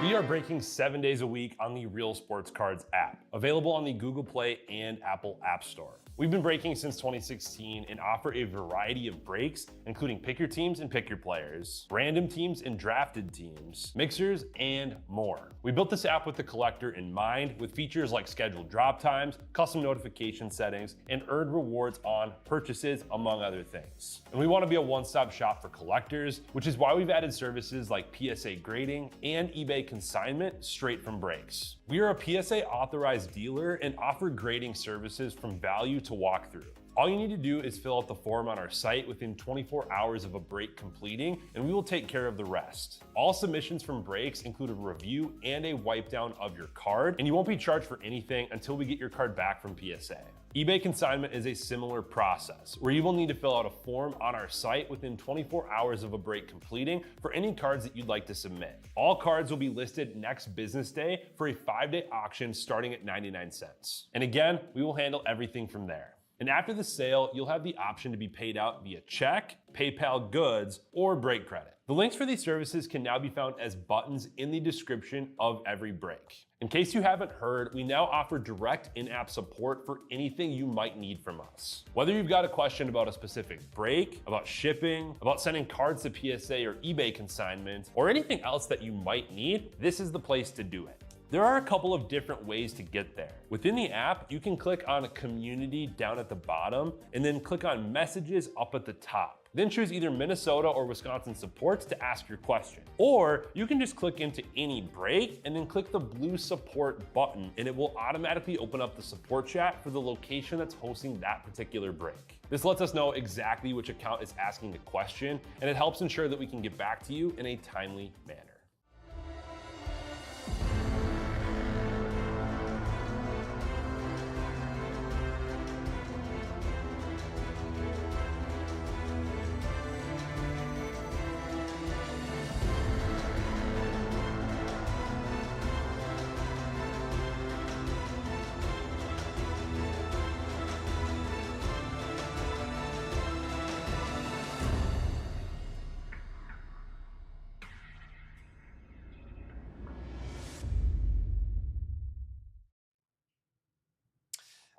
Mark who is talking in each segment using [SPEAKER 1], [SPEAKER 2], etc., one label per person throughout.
[SPEAKER 1] We are breaking 7 days a week on the Real Sports Cards app, available on the Google Play and Apple App Store. We've been breaking since 2016 and offer a variety of breaks, including pick your teams and pick your players, random teams and drafted teams, mixers, and more. We built this app with the collector in mind, with features like scheduled drop times, custom notification settings, and earned rewards on purchases, among other things. And we want to be a one-stop shop for collectors, which is why we've added services like PSA grading and eBay consignment straight from breaks. We are a PSA authorized dealer and offer grading services from value to walkthrough. All you need to do is fill out the form on our site within 24 hours of a break completing, and we will take care of the rest. All submissions from breaks include a review and a wipe down of your card, and you won't be charged for anything until we get your card back from PSA. eBay consignment is a similar process, where you will need to fill out a form on our site within 24 hours of a break completing for any cards that you'd like to submit. All cards will be listed next business day for a 5-day auction starting at 99 cents. And again, we will handle everything from there. And after the sale, you'll have the option to be paid out via check, PayPal goods, or break credit. The links for these services can now be found as buttons in the description of every break. In case you haven't heard, we now offer direct in-app support for anything you might need from us. Whether you've got a question about a specific break, about shipping, about sending cards to PSA or eBay consignment, or anything else that you might need, this is the place to do it. There are a couple of different ways to get there. Within the app, you can click on Community down at the bottom, and then click on Messages up at the top. Then choose either Minnesota or Wisconsin supports to ask your question. Or you can just click into any break and then click the blue support button, and it will automatically open up the support chat for the location that's hosting that particular break. This lets us know exactly which account is asking the question, and it helps ensure that we can get back to you in a timely manner.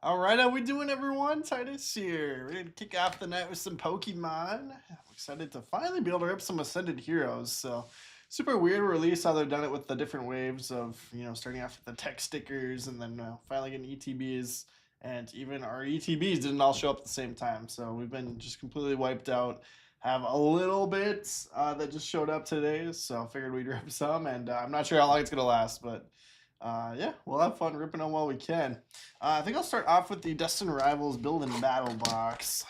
[SPEAKER 2] All right, how we doing, everyone? Titus here. Ready to kick off the night with some Pokemon. I'm excited to finally be able to rip some Ascended Heroes. So, super weird release how they've done it with the different waves of, starting off with the tech stickers and then finally getting ETBs. And even our ETBs didn't all show up at the same time. So, we've been just completely wiped out. Have a little bit that just showed up today. So, I figured we'd rip some. And I'm not sure how long it's going to last, but yeah, we'll have fun ripping them while we can. I think I'll start off with the Destin Rivals Build and Battle box.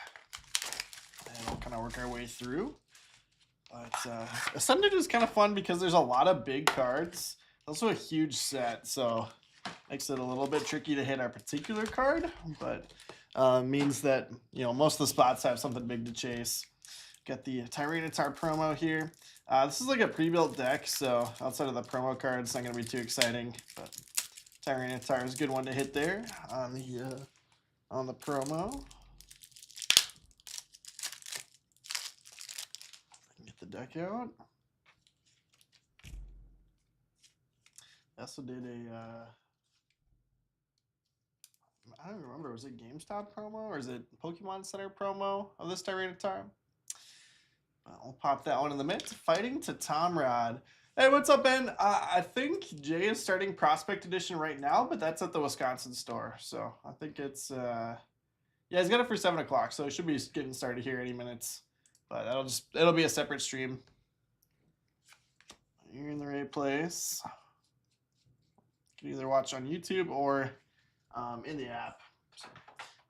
[SPEAKER 2] And we'll kind of work our way through. But Ascended is kind of fun because there's a lot of big cards. Also a huge set, so makes it a little bit tricky to hit our particular card. But means that, most of the spots have something big to chase. Got the Tyranitar promo here. This is like a pre-built deck, so outside of the promo card, it's not going to be too exciting. But Tyranitar is a good one to hit there on the promo. Get the deck out. I also did I don't remember, was it GameStop promo or is it Pokemon Center promo of this Tyranitar? I'll pop that one in the mid. Fighting to Tomrod. Hey, what's up, Ben? I think Jay is starting Prospect Edition right now, but that's at the Wisconsin store. So I think it's, yeah, he's got it for 7 o'clock, so it should be getting started here any minutes. But it'll be a separate stream. You're in the right place. You can either watch on YouTube or in the app. So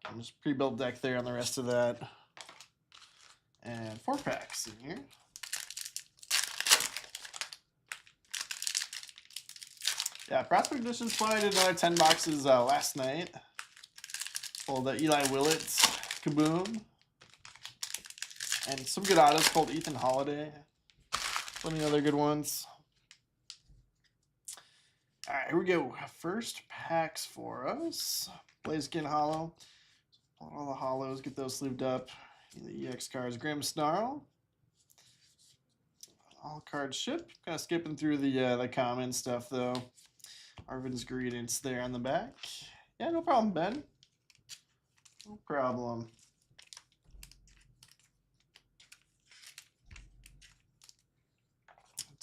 [SPEAKER 2] I'm just pre-built deck there on the rest of that. And 4 packs in here. Yeah, Prospect Edition's fun. I did another 10 boxes last night. Pulled the Eli Willits, Kaboom. And some good autos called Ethan Holiday. Plenty of other good ones. All right, here we go. First packs for us. Blaziken Hollow. Pull all the hollows, get those sleeved up. The EX cards, Grimmsnarl. all card ship. Kind of skipping through the common stuff though. Arvin's greetings there on the back. Yeah, no problem, Ben. No problem.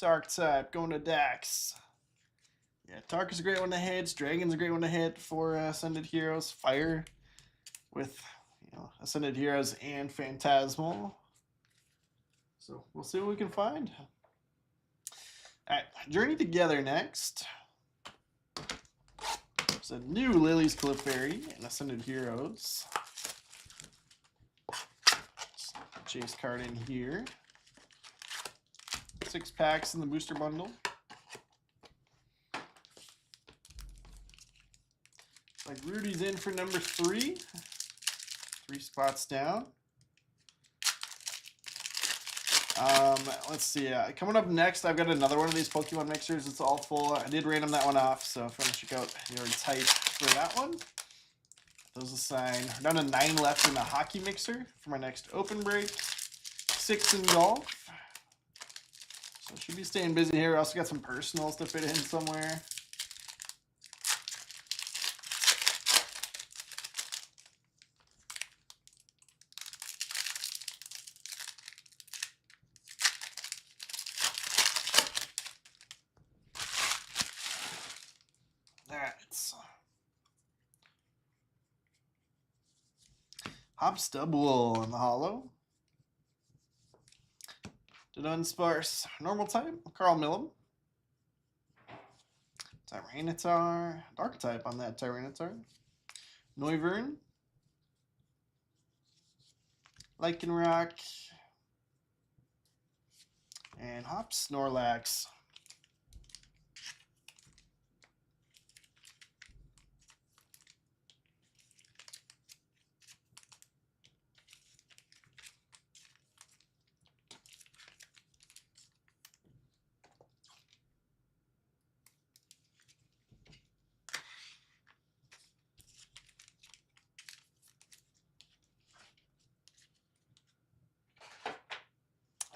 [SPEAKER 2] Dark type going to Dax. Yeah, Dark is a great one to hit. Dragon's a great one to hit for Ascended Heroes. Fire with Ascended Heroes and Phantasmal. So we'll see what we can find. All right, Journey Together next. There's a new Lily's Clefairy and Ascended Heroes. Chase card in here. 6 packs in the booster bundle. Like Rudy's in for number 3. 3 spots down. Let's see. Coming up next, I've got another one of these Pokemon mixers. It's all full. I did random that one off, so if you want to check out your type for that one, those assign. We're down to 9 left in the hockey mixer for my next open break. 6 in golf. So should be staying busy here. I also got some personals to fit in somewhere. Hopstubble in the hollow. Dunsparce, normal type, Carl Millum. Tyranitar, dark type on that Tyranitar. Noivern. Lycanroc. And Hop Snorlax.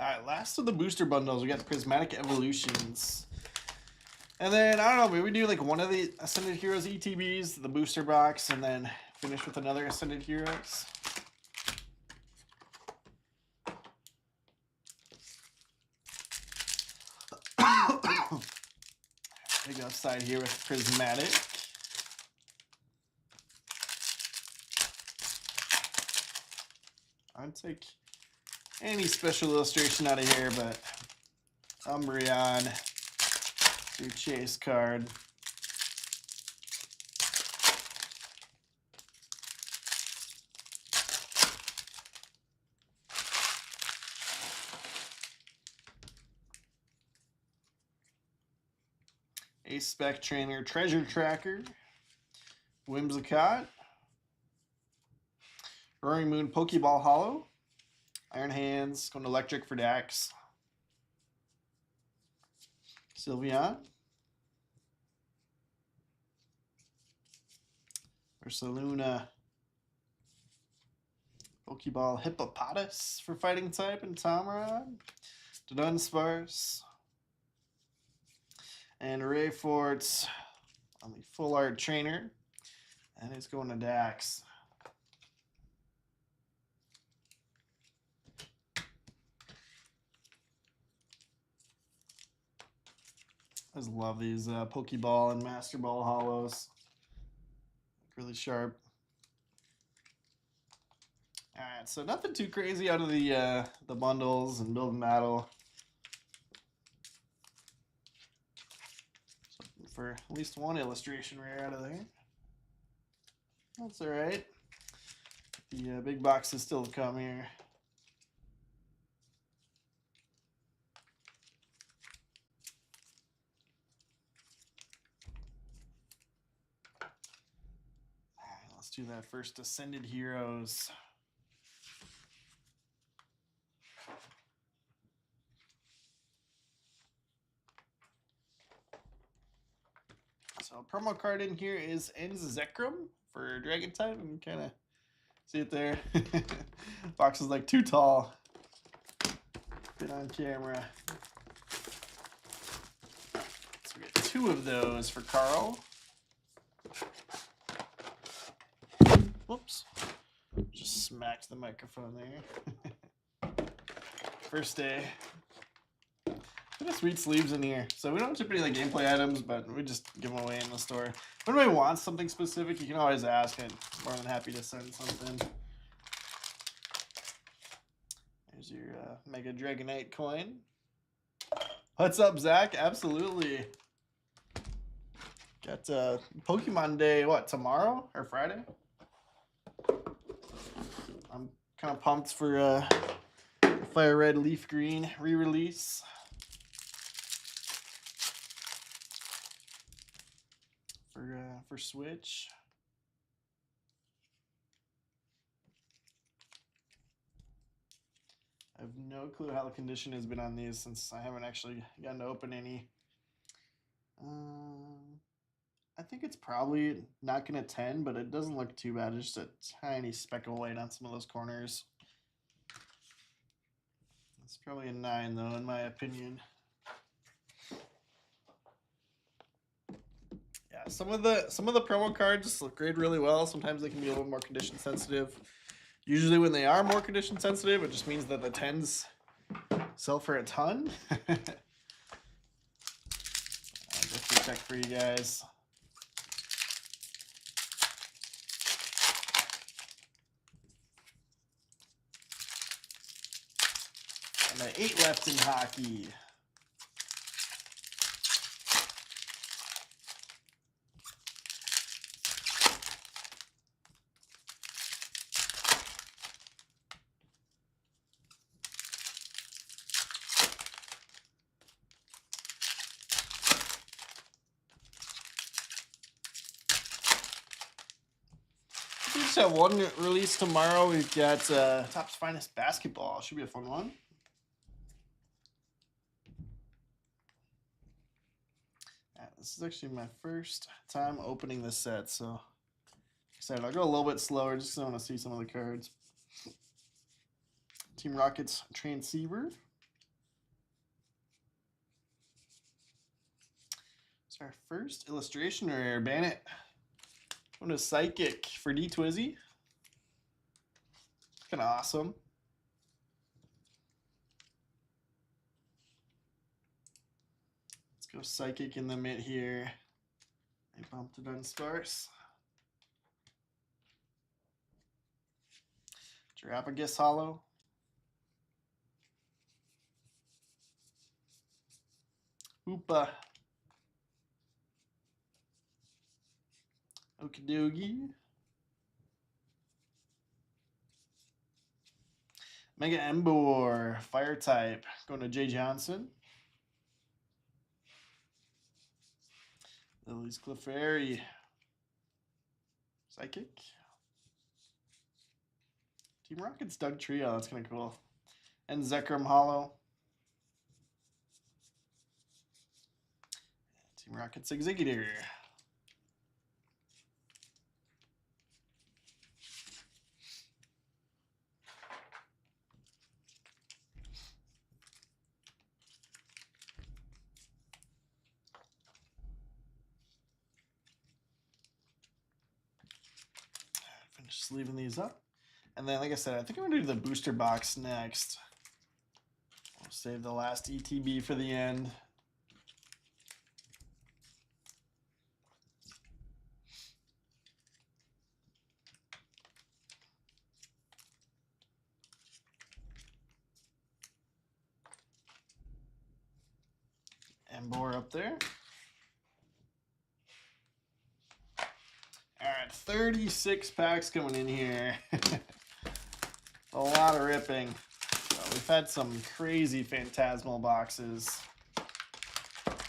[SPEAKER 2] Alright, last of the booster bundles, we got the Prismatic Evolutions. And then, I don't know, maybe we do like one of the Ascended Heroes ETBs, the booster box, and then finish with another Ascended Heroes. Big upside here with Prismatic. I'd take any special illustration out of here, but Umbreon, your chase card. Ace Spec Trainer, Treasure Tracker, Whimsicott, Roaring Moon Pokeball Hollow, Iron Hands, going to Electric for Dax, Sylveon, Ursaluna, Pokeball Hippopotas for Fighting type, and Tomrod, Dunsparce, and Rayfort's on the Full Art Trainer, and it's going to Dax. I just love these Pokeball and Master Ball hollows. Really sharp. All right, so nothing too crazy out of the bundles and build and battle. For at least one illustration rare out of there. That's all right. The big box is still to come here. All right, let's do that first Ascended Heroes. So promo card in here is Enzekrom for Dragon type. You can kind of see it there. Box is like too tall. Fit on camera. 2 of those for Carl. Whoops. Just smacked the microphone there. First day. Look at sweet sleeves in here. So we don't ship any like gameplay items, but we just give them away in the store. If anybody wants something specific, you can always ask. I'm more than happy to send something. There's your Mega Dragonite coin. What's up, Zach? Absolutely. Got Pokemon Day, what, tomorrow or Friday? I'm kind of pumped for Fire Red Leaf Green re-release. For Switch. I have no clue how the condition has been on these since I haven't actually gotten to open any. I think it's probably not going to 10, but it doesn't look too bad. Just a tiny speck of white on some of those corners. It's probably a 9 though, in my opinion. Yeah, some of the promo cards look grade really well. Sometimes they can be a little more condition sensitive. Usually when they are more condition sensitive, it just means that the 10s sell for a ton. Just to check for you guys. And 8 left in hockey. We just have one release tomorrow. We've got Topps Finest Basketball. Should be a fun one. This is actually my first time opening this set, so excited. I'll go a little bit slower just because I want to see some of the cards. Team Rockets Transceiver. It's our first illustration rare. Bannett. Going to Psychic for D Twizzy. Kind of awesome. Let's go Psychic in the mid here. I bumped it on sparse. Girapagus Hollow. Hoopa. Okidogi. Mega Emboar, Fire type, going to Jay Johnson. Lily's Clefairy, Psychic. Team Rockets Doug Trio, that's kind of cool. And Zekrom Hollow. Team Rockets Executor. Finish sleeving these up. And then, like I said, I think I'm going to do the booster box next. We'll save the last ETB for the end. Emboar up there. All right, 36 packs coming in here. A lot of ripping. We've had some crazy Phantasmal boxes.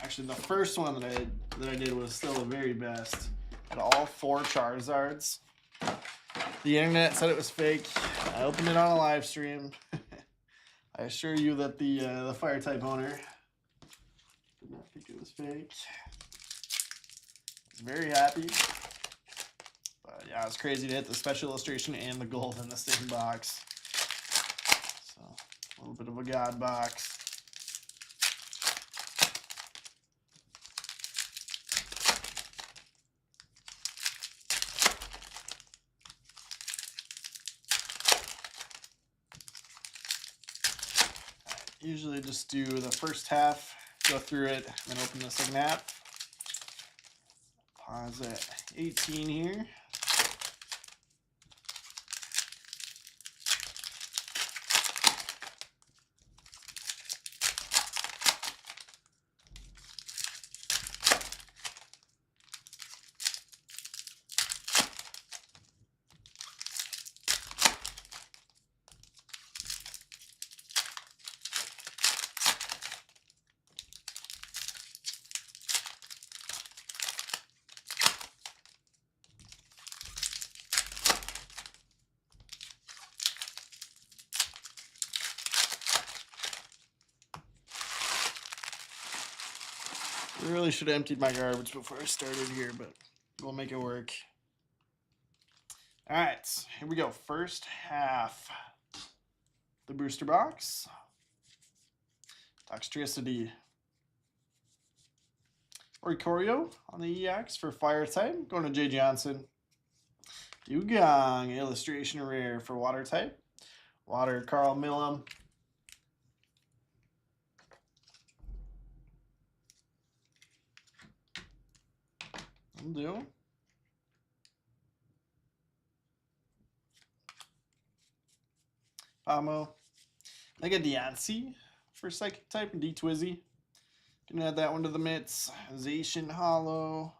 [SPEAKER 2] Actually, the first one that I did was still the very best. Had all 4 Charizards. The internet said it was fake. I opened it on a live stream. I assure you that the fire type owner did not think it was fake. I was very happy. But yeah, it's crazy to hit the special illustration and the gold in the same box. So a little bit of a god box. Usually just do the first half, go through it, and then open the second half. Pause at 18 here. Really should have emptied my garbage before I started here, but we'll make it work. All right, here we go. First half. The booster box. Toxtricity. Oricorio on the EX for fire type. Going to Jay Johnson. Dugong illustration rare for water type. Water Carl Millam. Will do. Pamo. I got Deancey for psychic type and D-Twizzy. Gonna add that one to the mitts. Zacian Hollow.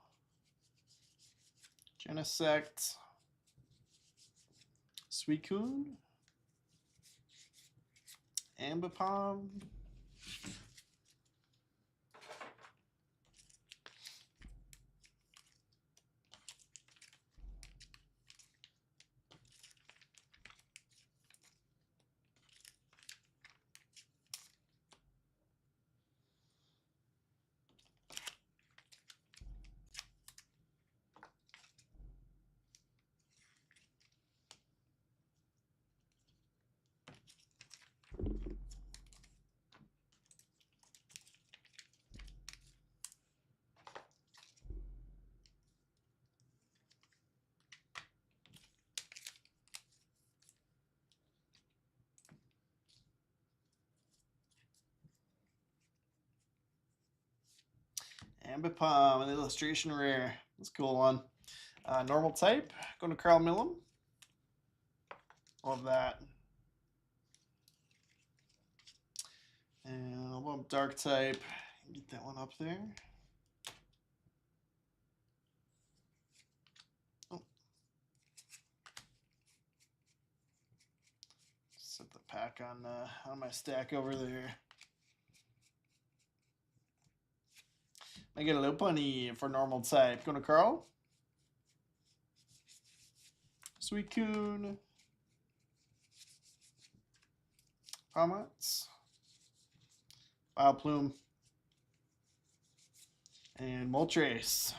[SPEAKER 2] Genesect. Suicune. Ambipom. Ambipom, an illustration rare. That's a cool one. Normal type, going to Carl Millam. Love that. And I'll bump dark type. Get that one up there. Oh. Set the pack on my stack over there. I get a Lopunny for normal type. Going to Carl. Suicune. Palmats. Vileplume. And Moltres.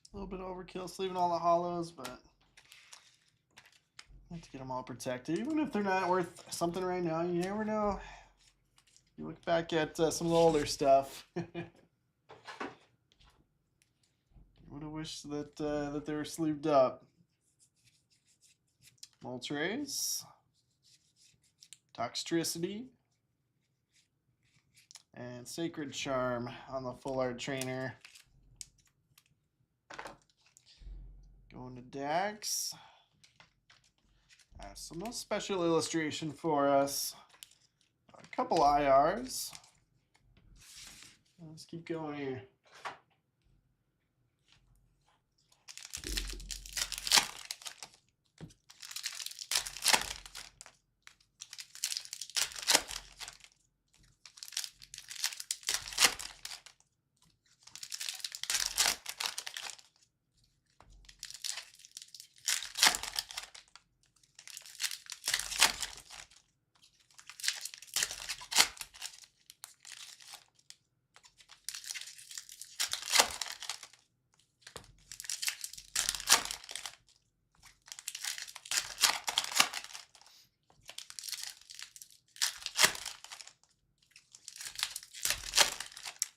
[SPEAKER 2] A little bit of overkill, sleeving all the hollows, but I have to get them all protected. Even if they're not worth something right now, you never know. You look back at some of the older stuff. You would have wished that that they were sleeved up. Moltres, Toxtricity, and Sacred Charm on the Full Art Trainer. Going to Dax. So no special illustration for us. A couple IRs. Let's keep going here.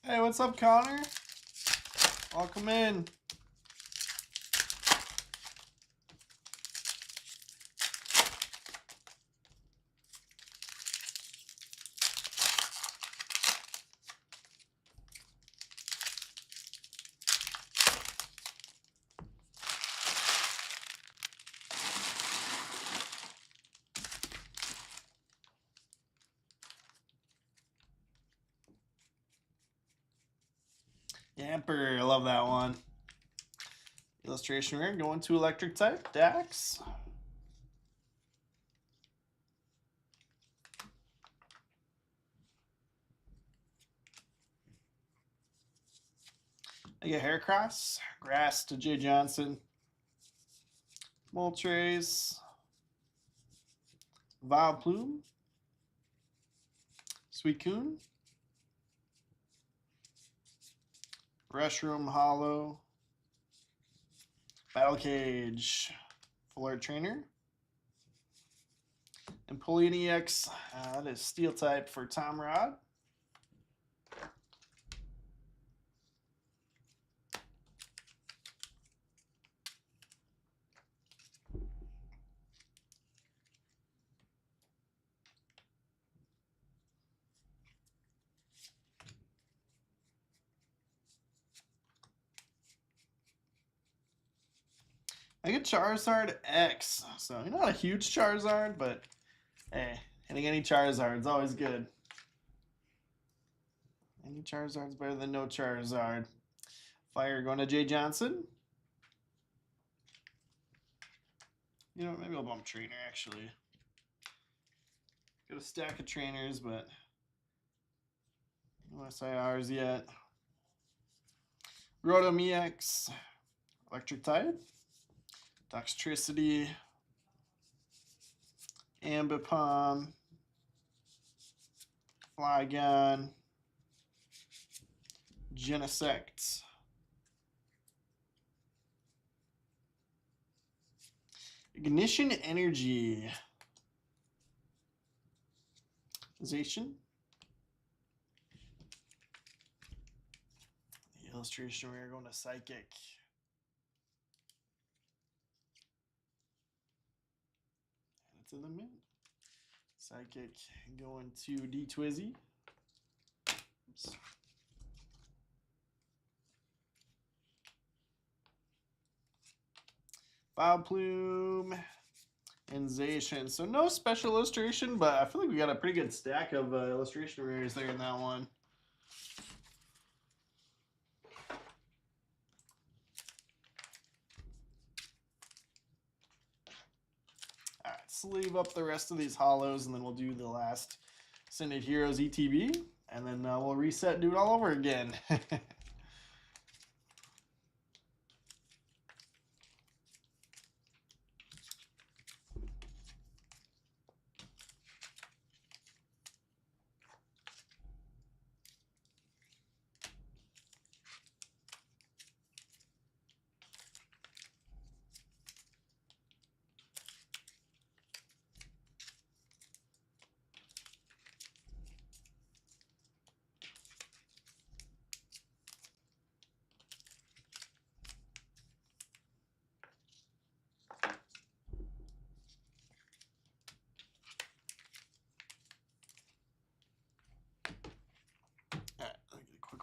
[SPEAKER 2] Hey, what's up, Connor? Welcome in. Yamper, I love that one. Illustration rare, going to electric type, Dax. I get Heracross, Grass to Jay Johnson, Moltres, Vileplume, Suicune, Restroom Hollow, Battle Cage, Full Art Trainer, Empoleon EX. That is Steel type for Tom Rod. I get Charizard X. So you're not a huge Charizard, but hey, hitting any Charizard is always good. Any Charizard's better than no Charizard. Fire going to Jay Johnson. You know, maybe I'll bump Trainer actually. Got a stack of trainers, but no SIRs yet. Rotom EX, Electric type, Toxtricity, Ambipom, Flygon, Genesect, Ignition Energy, Zation, the illustration we are going to Psychic. It's in the mid. Psychic going to D-Twizzy. Oops. Vileplume and Zacian. So no special illustration, but I feel like we got a pretty good stack of illustration rares there in that one. All right, sleeve up the rest of these hollows, and then we'll do the last Ascended Heroes ETB, and then we'll reset and do it all over again.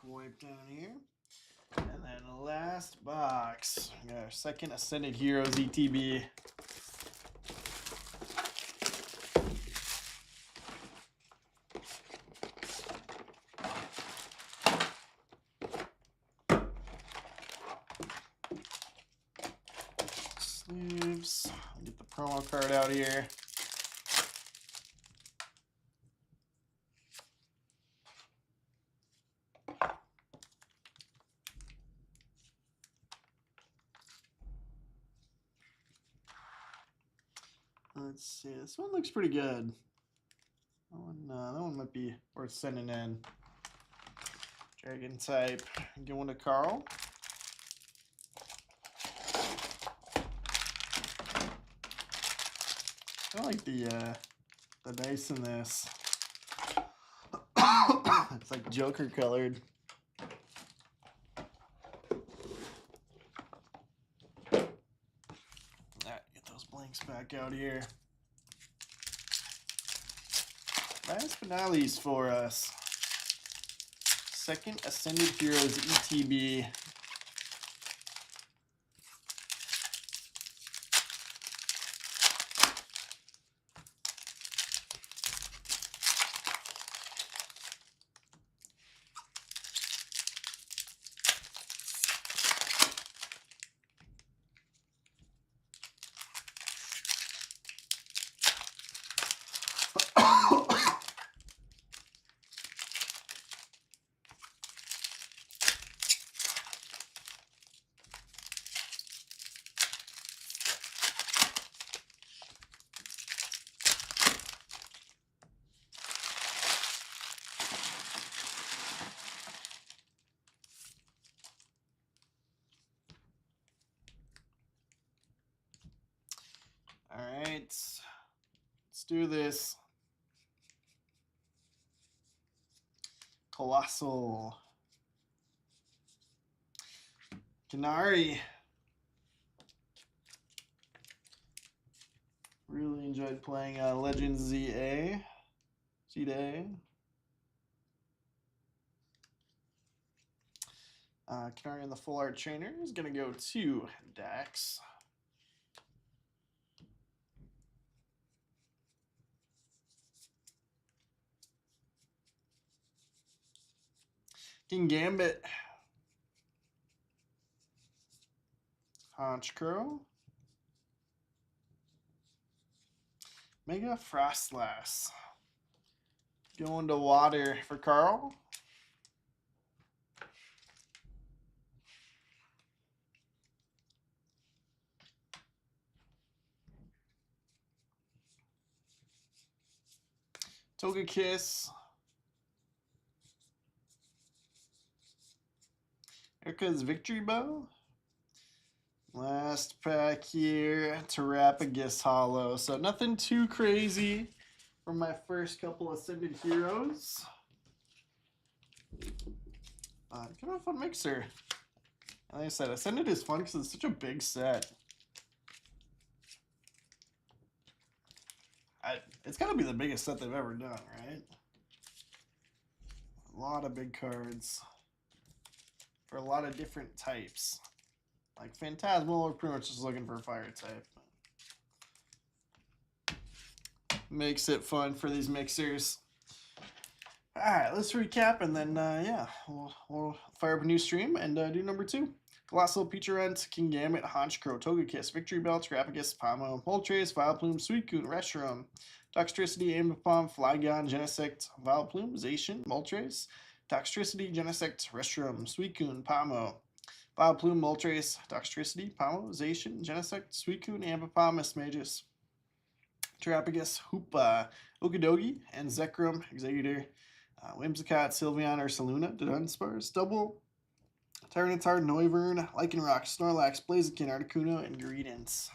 [SPEAKER 2] Wipe down here. And then last box, we got our second Ascended Heroes ETB. Sleeves. Get the promo card out here. Let's see. This one looks pretty good. That one might be worth sending in. Dragon type. Going to Carl. I like the dice in this. It's like Joker colored. those blanks back out here. Last but not least for us, second Ascended Heroes ETB. All right, let's do this. Colossal. Canary. Really enjoyed playing Legends ZA. Canary and the Full Art Trainer is going to go to Dax. King Gambit. Honchkrow. Mega Frostlass. Going to water for Carl. Togekiss. Erica's Victory Bow. Last pack here, Terrapagus Hollow. So nothing too crazy from my first couple Ascended Heroes. Kind of a fun mixer. And like I said, Ascended is fun because it's such a big set. It's got to be the biggest set they've ever done, right? A lot of big cards for a lot of different types. Like Phantasmal, we're pretty much just looking for a fire type. Makes it fun for these mixers. Alright, let's recap and then, yeah, we'll fire up a new stream and do number 2. Colossal, Peachurent, Kingambit, Honchkrow, Togekiss, Victory Bell, Terrapagus, Pomo, Moltres, Vileplume, Suicune, Reshiram, Toxtricity, Ambipom, Flygon, Genesect, Vileplume, Zacian, Moltres, Toxtricity, Genesect, Reshiram, Suicune, Pomo, Vileplume, Moltres, Toxtricity, Pomo, Zacian, Genesect, Suicune, Ambipom, Mismagius, Terrapagus, Hoopa, Okidogi, and Zekrom, Executor, Whimsicott, Sylveon, Ursaluna, Dunsparce, Double, Tyranitar, Noivern, Lycanroc, Snorlax, Blaziken, Articuno, and Greedence.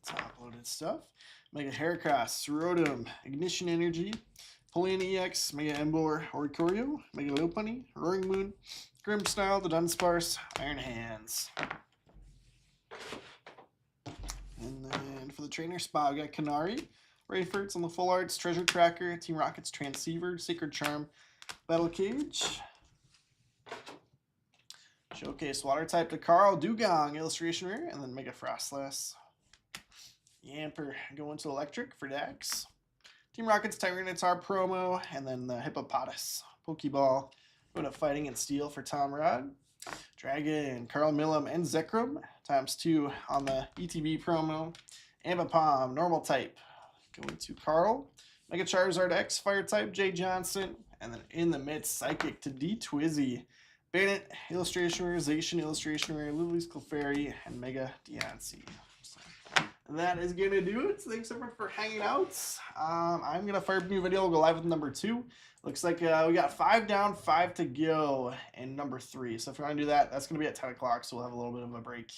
[SPEAKER 2] Top-loaded stuff. Mega Heracross, Rotom, Ignition Energy, Polian EX, Mega Emboar, Oricorio, Mega Lopunny, Roaring Moon, Grimmsnarl, the Dunsparce, Iron Hands. And then for the trainer spot, we got Canary, Rayfords on the Full Arts, Treasure Tracker, Team Rocket's Transceiver, Sacred Charm, Battle Cage. Showcase Water type to Carl, Dugong, Illustration Rare, and then Mega Frostlass. Yamper going to Electric for Dax. Team Rocket's Tyranitar promo, and then the Hippopotas Pokeball going to Fighting and Steel for Tom Rod. Dragon, Carl Millam, and Zekrom ×2 on the ETB promo. Ambipom, normal type, going to Carl. Mega Charizard X, fire type, Jay Johnson. And then in the midst, Psychic to D Twizzy. Bandit, Illustration Rare, Zacian, Illustration Rare, Lily's Clefairy, and Mega Deontay. So that is going to do it. Thanks everyone for hanging out. I'm going to fire up a new video. We'll go live with number 2. Looks like we got 5 down, 5 to go in number 3. So if you want to do that, that's going to be at 10 o'clock. So we'll have a little bit of a break